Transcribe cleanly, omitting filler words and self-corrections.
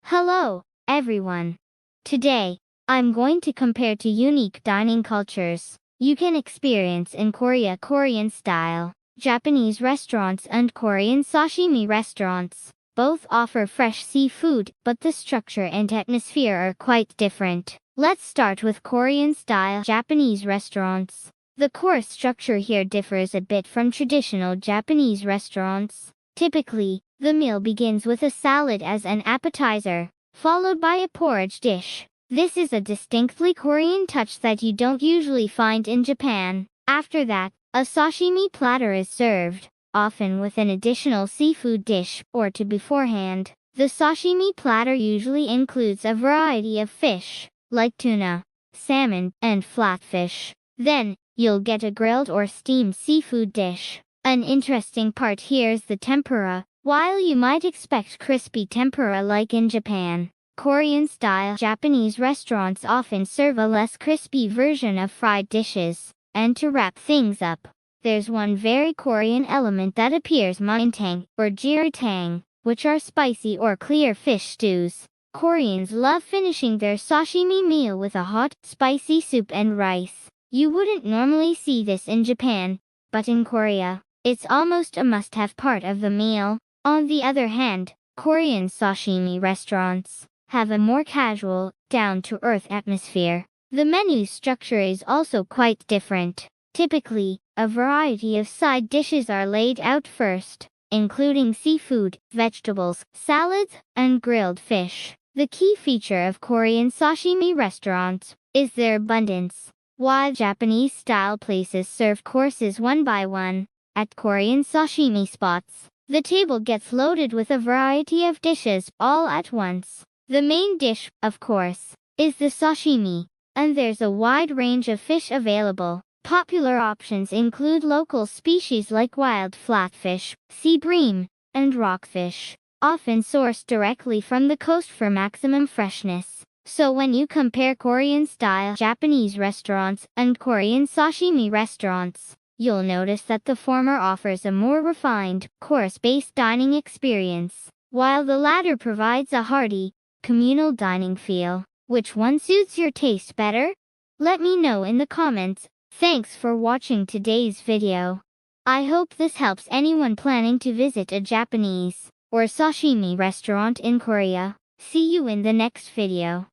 Hello, everyone. Today, I'm going to compare two unique dining cultures you can experience in Korea: Korean style Japanese restaurants and Korean sashimi restaurants. Both offer fresh seafood, but the structure and atmosphere are quite different. Let's start with Korean style Japanese restaurants. The course structure here differs a bit from traditional Japanese restaurants. Typically, the meal begins with a salad as an appetizer, followed by a porridge dish. This is a distinctly Korean touch that you don't usually find in Japan. After that, a sashimi platter is served, often with an additional seafood dish or two beforehand. The sashimi platter usually includes a variety of fish, like tuna, salmon, and flatfish. Then, you'll get a grilled or steamed seafood dish. An interesting part here is the tempura. While you might expect crispy tempura like in Japan, Korean-style Japanese restaurants often serve a less crispy version of fried dishes. And to wrap things up, there's one very Korean element that appears: maeintang or jiritang, which are spicy or clear fish stews. Koreans love finishing their sashimi meal with a hot, spicy soup and rice. You wouldn't normally see this in Japan, but in Korea, it's almost a must-have part of the meal. On the other hand, Korean sashimi restaurants have a more casual, down-to-earth atmosphere. The menu structure is also quite different. Typically, a variety of side dishes are laid out first, including seafood, vegetables, salads, and grilled fish. The key feature of Korean sashimi restaurants is their abundance. While Japanese-style places serve courses one by one, at Korean sashimi spots, the table gets loaded with a variety of dishes all at once. The main dish, of course, is the sashimi, and there's a wide range of fish available. Popular options include local species like wild flatfish, sea bream, and rockfish, often sourced directly from the coast for maximum freshness. So when you compare Korean-style Japanese restaurants and Korean sashimi restaurants, you'll notice that the former offers a more refined, course-based dining experience, while the latter provides a hearty, communal dining feel. Which one suits your taste better? Let me know in the comments. Thanks for watching today's video. I hope this helps anyone planning to visit a Japanese or sashimi restaurant in Korea. See you in the next video.